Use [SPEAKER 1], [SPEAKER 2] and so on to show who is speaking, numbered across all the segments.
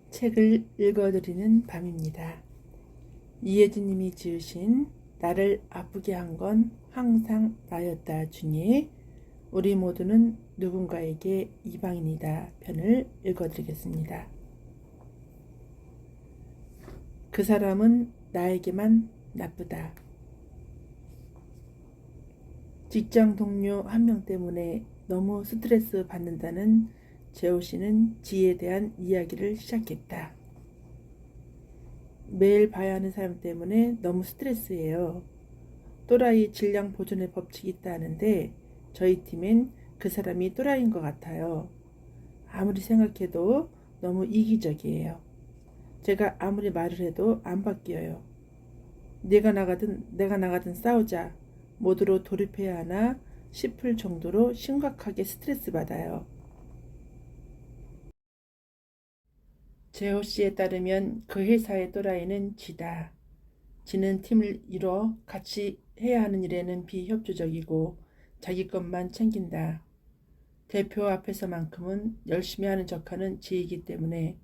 [SPEAKER 1] 책을 읽어드리는 밤입니다. 이혜진님이 지으신 나를 아프게 한 건 항상 나였다 중에 우리 모두는 누군가에게 이방인이다 편을 읽어드리겠습니다. 그 사람은 나에게만 나쁘다. 직장 동료 한 명 때문에 너무 스트레스 받는다는 재호 씨는 지에 대한 이야기를 시작했다. 매일 봐야 하는 사람 때문에 너무 스트레스예요. 또라이 질량 보존의 법칙이 있다는데 저희 팀엔 그 사람이 또라이인 것 같아요. 아무리 생각해도 너무 이기적이에요. 제가 아무리 말을 해도 안 바뀌어요. 내가 나가든 싸우자. 모두로 돌입해야 하나 싶을 정도로 심각하게 스트레스 받아요. 재호 씨에 따르면 그 회사의 또라이는 지다. 지는 팀을 이뤄 같이 해야 하는 일에는 비협조적이고 자기 것만 챙긴다. 대표 앞에서만큼은 열심히 하는 척하는 지이기 때문에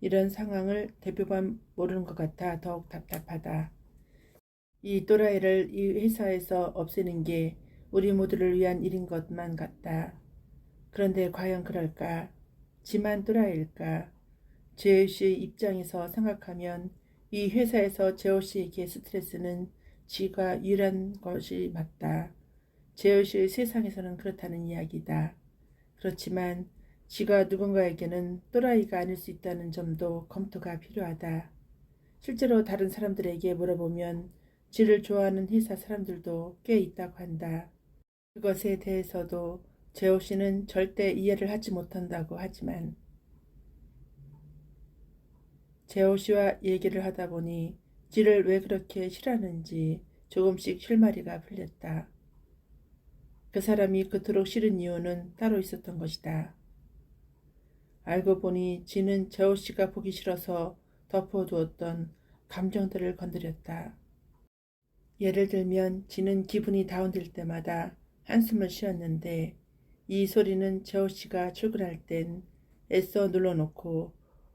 [SPEAKER 1] 이런 상황을 대표만 모르는 것 같아 더욱 답답하다. 이 또라이를 이 회사에서 없애는 게 우리 모두를 위한 일인 것만 같다. 그런데 과연 그럴까? 지만 또라이일까? 재호 씨의 입장에서 생각하면 이 회사에서 재호 씨에게 스트레스는 지가 유일한 것이 맞다. 재호 씨의 세상에서는 그렇다는 이야기다. 그렇지만 지가 누군가에게는 또라이가 아닐 수 있다는 점도 검토가 필요하다. 실제로 다른 사람들에게 물어보면 지를 좋아하는 회사 사람들도 꽤 있다고 한다. 그것에 대해서도 재호 씨는 절대 이해를 하지 못한다고 하지만 재호 씨와 얘기를 하다 보니 지를 왜 그렇게 싫어하는지 조금씩 실마리가 풀렸다. 그 사람이 그토록 싫은 이유는 따로 있었던 것이다. 알고 보니 지는 재호 씨가 보기 싫어서 덮어두었던 감정들을 건드렸다. 예를 들면 지는 기분이 다운될 때마다 한숨을 쉬었는데 이 소리는 재호 씨가 출근할 땐 애써 눌러놓고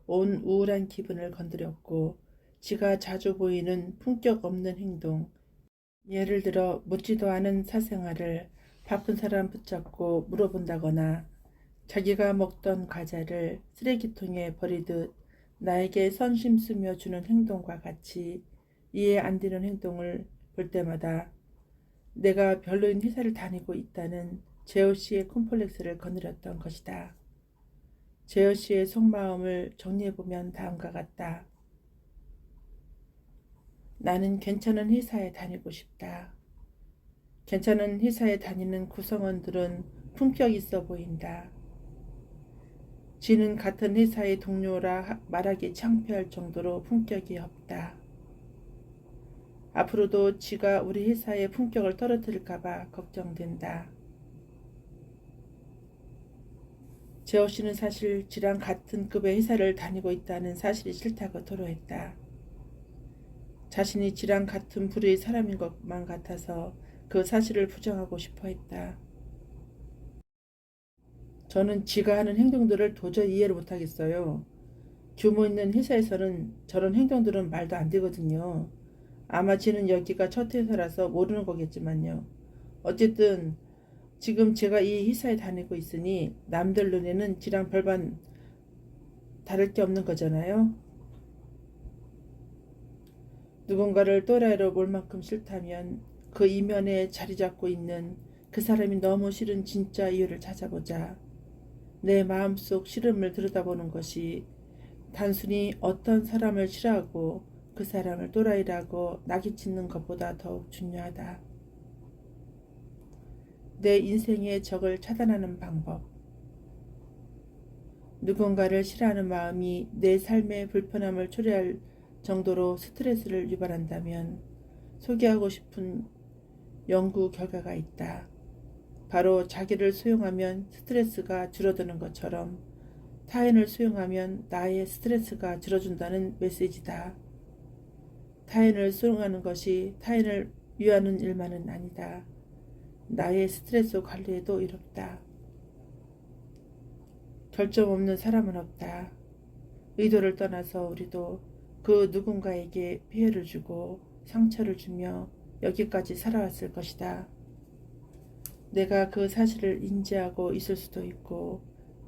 [SPEAKER 1] 온 우울한 기분을 건드렸고 지가 자주 보이는 품격 없는 행동, 예를 들어 묻지도 않은 사생활을 바쁜 사람 붙잡고 물어본다거나 자기가 먹던 과자를 쓰레기통에 버리듯 나에게 선심 쓰며 주는 행동과 같이 이해 안 되는 행동을 볼 때마다 내가 별로인 회사를 다니고 있다는 재호 씨의 콤플렉스를 거느렸던 것이다. 재호 씨의 속마음을 정리해보면 다음과 같다. 나는 괜찮은 회사에 다니고 싶다. 괜찮은 회사에 다니는 구성원들은 품격 있어 보인다. 지는 같은 회사의 동료라 말하기 창피할 정도로 품격이 없다. 앞으로도 지가 우리 회사의 품격을 떨어뜨릴까봐 걱정된다. 재호 씨는 사실 지랑 같은 급의 회사를 다니고 있다는 사실이 싫다고 토로했다. 자신이 지랑 같은 부류의 사람인 것만 같아서 그 사실을 부정하고 싶어 했다. 저는 지가 하는 행동들을 도저히 이해를 못하겠어요. 규모 있는 회사에서는 저런 행동들은 말도 안 되거든요. 아마 지는 여기가 첫 회사라서 모르는 거겠지만요. 어쨌든 지금 제가 이 회사에 다니고 있으니 남들 눈에는 지랑 별반 다를 게 없는 거잖아요. 누군가를 또라이로 볼 만큼 싫다면 그 이면에 자리 잡고 있는 그 사람이 너무 싫은 진짜 이유를 찾아보자. 내 마음속 싫음을 들여다보는 것이 단순히 어떤 사람을 싫어하고 그 사람을 또라이라고 낙인찍는 것보다 더욱 중요하다. 내 인생의 적을 차단하는 방법. 누군가를 싫어하는 마음이 내 삶의 불편함을 초래할 정도로 스트레스를 유발한다면 소개하고 싶은 연구 결과가 있다. 바로 자기를 수용하면 스트레스가 줄어드는 것처럼 타인을 수용하면 나의 스트레스가 줄어준다는 메시지다. 타인을 수용하는 것이 타인을 위하는 일만은 아니다. 나의 스트레스 관리에도 이롭다. 결점 없는 사람은 없다. 의도를 떠나서 우리도 그 누군가에게 피해를 주고 상처를 주며 여기까지 살아왔을 것이다. 내가 그 사실을 인지하고 있을 수도 있고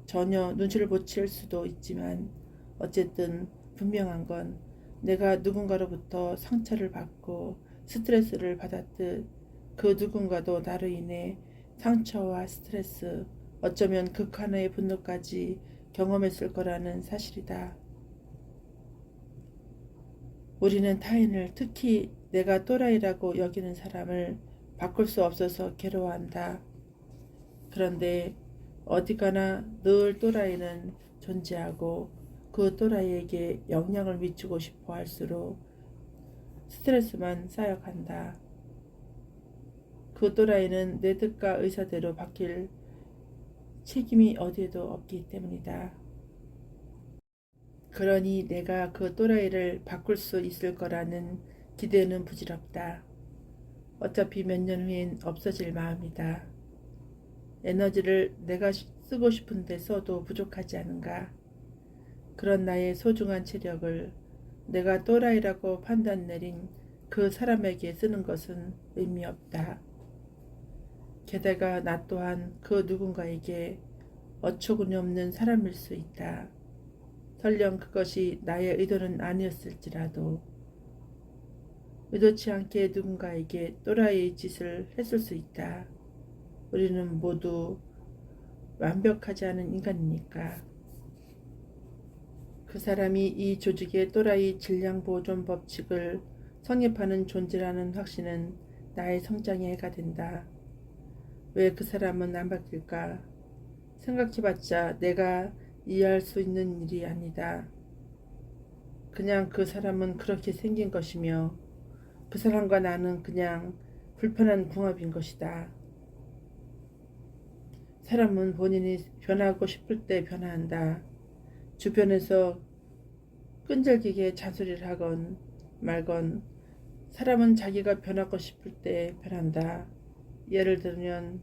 [SPEAKER 1] 전혀 눈치를 못 챌 수도 있지만 어쨌든 분명한 건 내가 누군가로부터 상처를 받고 스트레스를 받았듯 그 누군가도 나로 인해 상처와 스트레스, 어쩌면 극한의 분노까지 경험했을 거라는 사실이다. 우리는 타인을, 특히 내가 또라이라고 여기는 사람을 바꿀 수 없어서 괴로워한다. 그런데 어디가나 늘 또라이는 존재하고 그 또라이에게 영향을 미치고 싶어 할수록 스트레스만 쌓여간다. 그 또라이는 내 뜻과 의사대로 바뀔 책임이 어디에도 없기 때문이다. 그러니 내가 그 또라이를 바꿀 수 있을 거라는 기대는 부질없다. 어차피 몇 년 후엔 없어질 마음이다. 에너지를 내가 쓰고 싶은데 써도 부족하지 않은가. 그런 나의 소중한 체력을 내가 또라이라고 판단 내린 그 사람에게 쓰는 것은 의미 없다. 게다가 나 또한 그 누군가에게 어처구니 없는 사람일 수 있다. 설령 그것이 나의 의도는 아니었을지라도 의도치 않게 누군가에게 또라이 짓을 했을 수 있다. 우리는 모두 완벽하지 않은 인간이니까. 그 사람이 이 조직의 또라이 질량 보존 법칙을 성립하는 존재라는 확신은 나의 성장에 해가 된다. 왜 그 사람은 안 바뀔까? 생각해봤자 내가 이해할 수 있는 일이 아니다. 그냥 그 사람은 그렇게 생긴 것이며 그 사람과 나는 그냥 불편한 궁합인 것이다. 사람은 본인이 변하고 싶을 때 변화한다. 주변에서 끈질기게 잔소리를 하건 말건 사람은 자기가 변하고 싶을 때 변한다. 예를 들면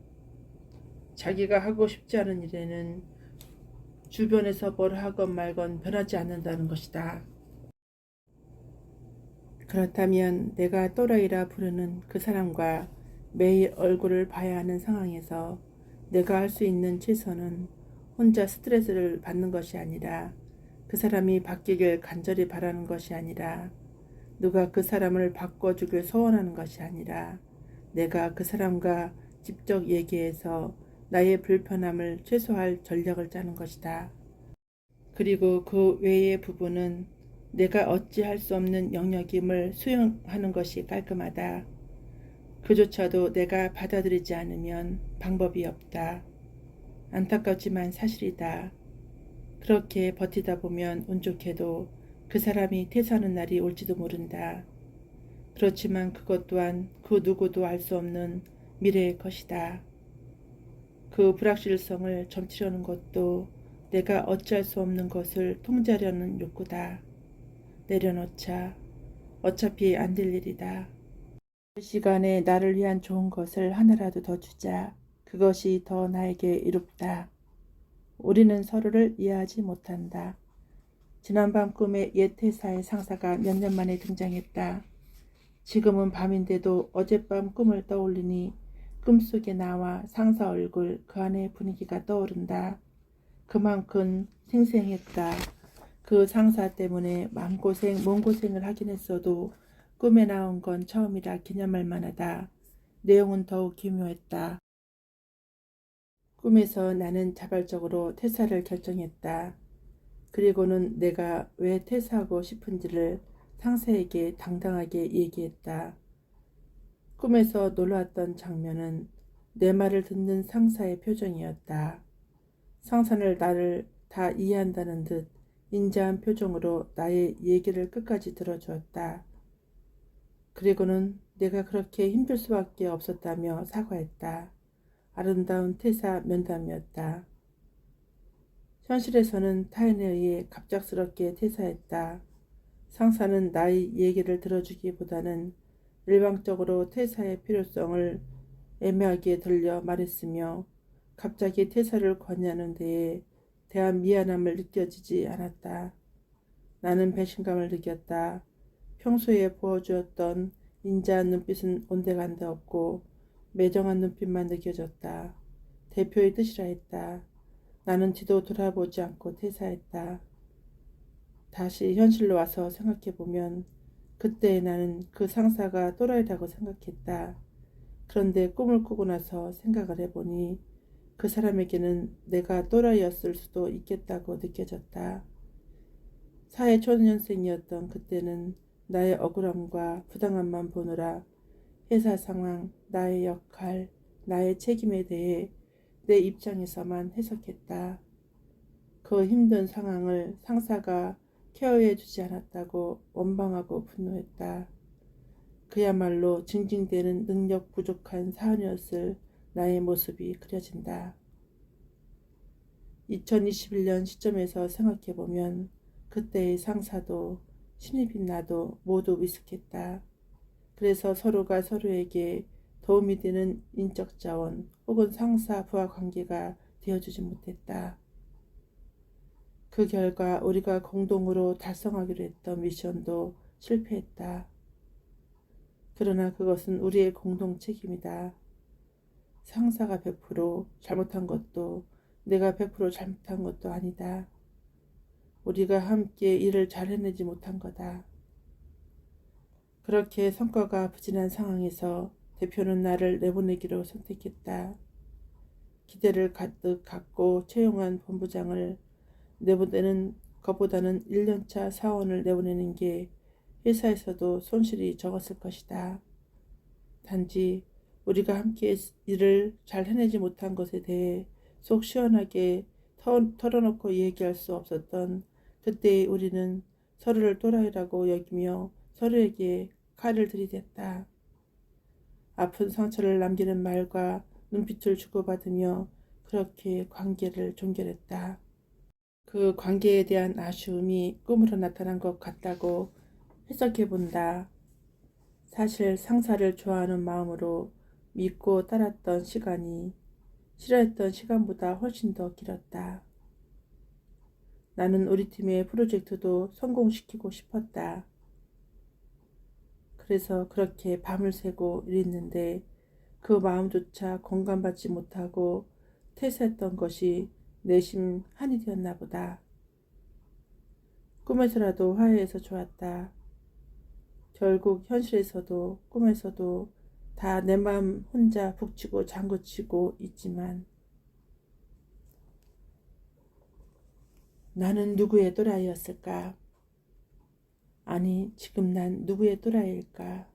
[SPEAKER 1] 자기가 하고 싶지 않은 일에는 주변에서 뭘 하건 말건 변하지 않는다는 것이다. 그렇다면 내가 또라이라 부르는 그 사람과 매일 얼굴을 봐야 하는 상황에서 내가 할 수 있는 최선은 혼자 스트레스를 받는 것이 아니라 그 사람이 바뀌길 간절히 바라는 것이 아니라 누가 그 사람을 바꿔주길 소원하는 것이 아니라 내가 그 사람과 직접 얘기해서 나의 불편함을 최소화할 전략을 짜는 것이다. 그리고 그 외의 부분은 내가 어찌할 수 없는 영역임을 수용하는 것이 깔끔하다. 그조차도 내가 받아들이지 않으면 방법이 없다. 안타깝지만 사실이다. 그렇게 버티다 보면 운 좋게도 그 사람이 퇴사하는 날이 올지도 모른다. 그렇지만 그것 또한 그 누구도 알 수 없는 미래의 것이다. 그 불확실성을 점치려는 것도 내가 어찌할 수 없는 것을 통제하려는 욕구다. 내려놓자. 어차피 안 될 일이다. 그 시간에 나를 위한 좋은 것을 하나라도 더 주자. 그것이 더 나에게 이롭다. 우리는 서로를 이해하지 못한다. 지난밤 꿈에 옛 회사의 상사가 몇 년 만에 등장했다. 지금은 밤인데도 어젯밤 꿈을 떠올리니 꿈속에 나와 상사 얼굴, 그 안의 분위기가 떠오른다. 그만큼 생생했다. 그 상사 때문에 마음고생, 몸고생을 하긴 했어도 꿈에 나온 건 처음이라 기념할 만하다. 내용은 더욱 기묘했다. 꿈에서 나는 자발적으로 퇴사를 결정했다. 그리고는 내가 왜 퇴사하고 싶은지를 상사에게 당당하게 얘기했다. 꿈에서 놀라웠던 장면은 내 말을 듣는 상사의 표정이었다. 상사는 나를 다 이해한다는 듯 인자한 표정으로 나의 얘기를 끝까지 들어주었다. 그리고는 내가 그렇게 힘들 수밖에 없었다며 사과했다. 아름다운 퇴사 면담이었다. 현실에서는 타인에 의해 갑작스럽게 퇴사했다. 상사는 나의 얘기를 들어주기보다는 일방적으로 퇴사의 필요성을 애매하게 들려 말했으며 갑자기 퇴사를 권유하는 데에 대한 미안함을 느껴지지 않았다. 나는 배신감을 느꼈다. 평소에 보여주었던 인자한 눈빛은 온데간데 없고 매정한 눈빛만 느껴졌다. 대표의 뜻이라 했다. 나는 뒤도 돌아보지 않고 퇴사했다. 다시 현실로 와서 생각해보면 그때 나는 그 상사가 또라이라고 생각했다. 그런데 꿈을 꾸고 나서 생각을 해보니 그 사람에게는 내가 또라이였을 수도 있겠다고 느껴졌다. 사회 초년생이었던 그때는 나의 억울함과 부당함만 보느라 회사 상황, 나의 역할, 나의 책임에 대해 내 입장에서만 해석했다. 그 힘든 상황을 상사가 케어해 주지 않았다고 원망하고 분노했다. 그야말로 징징대는 능력 부족한 사원이었을 나의 모습이 그려진다. 2021년 시점에서 생각해보면 그때의 상사도 신입인 나도 모두 위축했다. 그래서 서로가 서로에게 도움이 되는 인적 자원 혹은 상사 부하 관계가 되어주지 못했다. 그 결과 우리가 공동으로 달성하기로 했던 미션도 실패했다. 그러나 그것은 우리의 공동 책임이다. 상사가 100% 잘못한 것도 내가 100% 잘못한 것도 아니다. 우리가 함께 일을 잘 해내지 못한 거다. 그렇게 성과가 부진한 상황에서 대표는 나를 내보내기로 선택했다. 기대를 가득 갖고 채용한 본부장을 내보내는 것보다는 1년차 사원을 내보내는 게 회사에서도 손실이 적었을 것이다. 단지 우리가 함께 일을 잘 해내지 못한 것에 대해 속 시원하게 털어놓고 얘기할 수 없었던 그때의 우리는 서로를 또라이라고 여기며 서로에게 칼을 들이댔다. 아픈 상처를 남기는 말과 눈빛을 주고받으며 그렇게 관계를 종결했다. 그 관계에 대한 아쉬움이 꿈으로 나타난 것 같다고 해석해본다. 사실 상사를 좋아하는 마음으로 믿고 따랐던 시간이 싫어했던 시간보다 훨씬 더 길었다. 나는 우리 팀의 프로젝트도 성공시키고 싶었다. 그래서 그렇게 밤을 새고 일했는데 그 마음조차 공감받지 못하고 퇴사했던 것이 내심 한이 되었나 보다. 꿈에서라도 화해해서 좋았다. 결국 현실에서도 꿈에서도 다 내 마음 혼자 북치고 장구치고 있지만 나는 누구의 또라이였을까? 아니, 지금 난 누구의 또라이일까?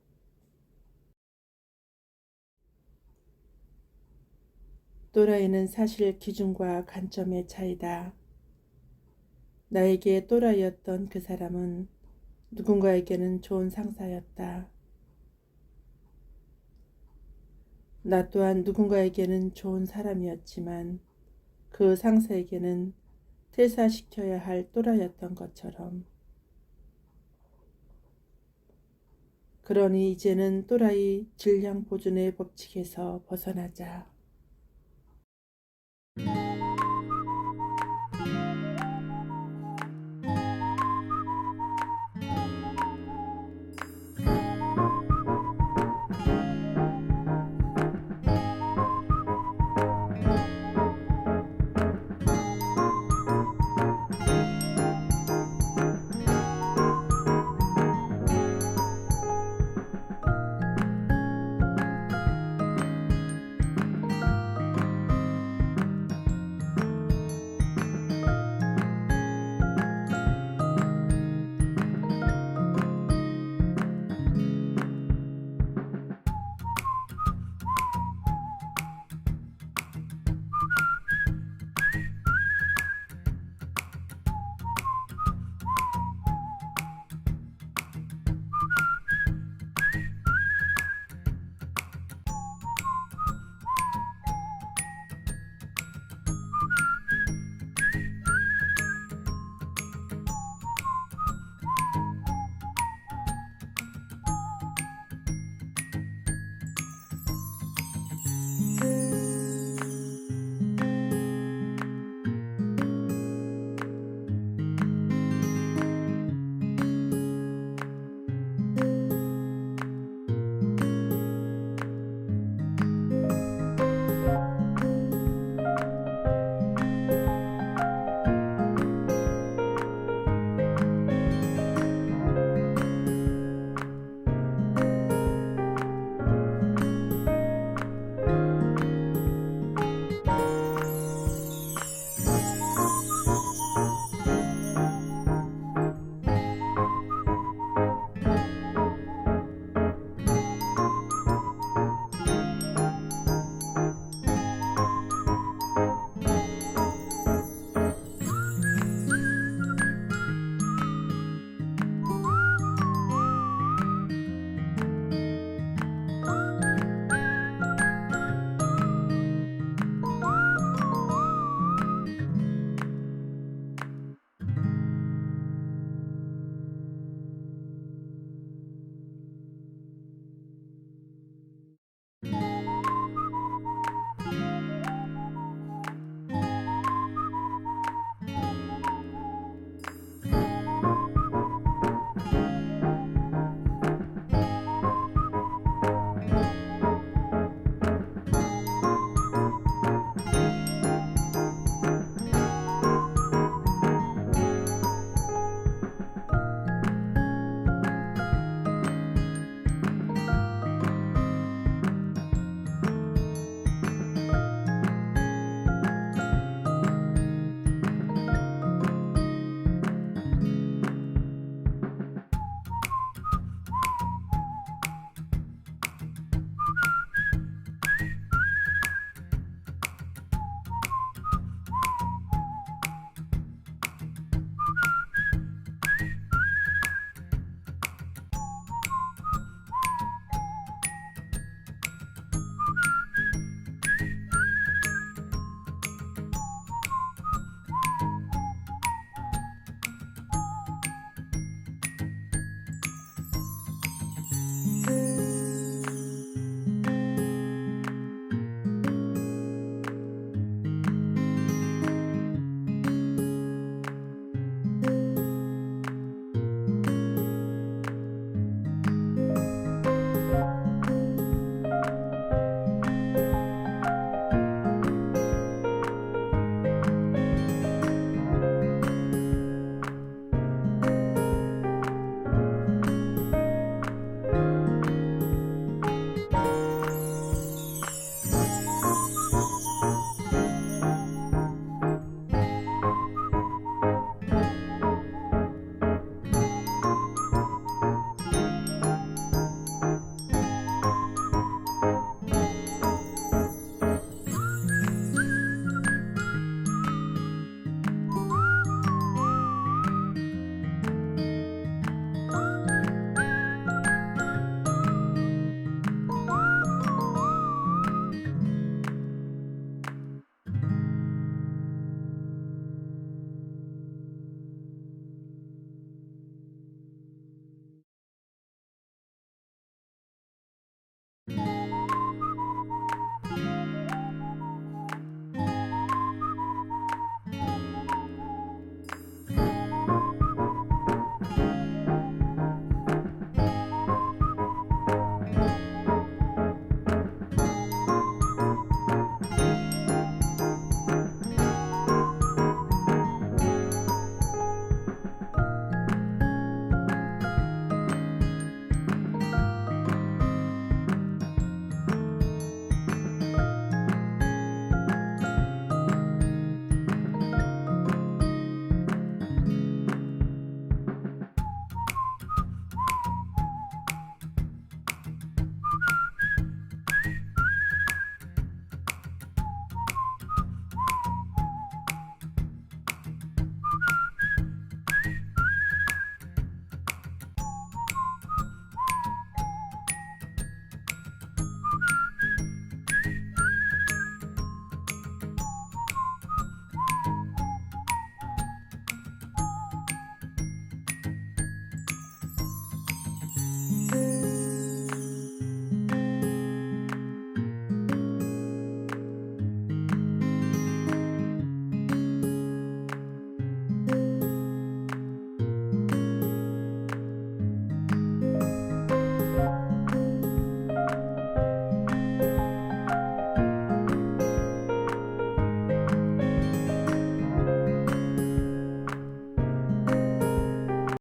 [SPEAKER 1] 또라이는 사실 기준과 관점의 차이다. 나에게 또라이였던 그 사람은 누군가에게는 좋은 상사였다. 나 또한 누군가에게는 좋은 사람이었지만 그 상사에게는 퇴사시켜야 할 또라이였던 것처럼. 그러니 이제는 또라이 질량 보존의 법칙에서 벗어나자.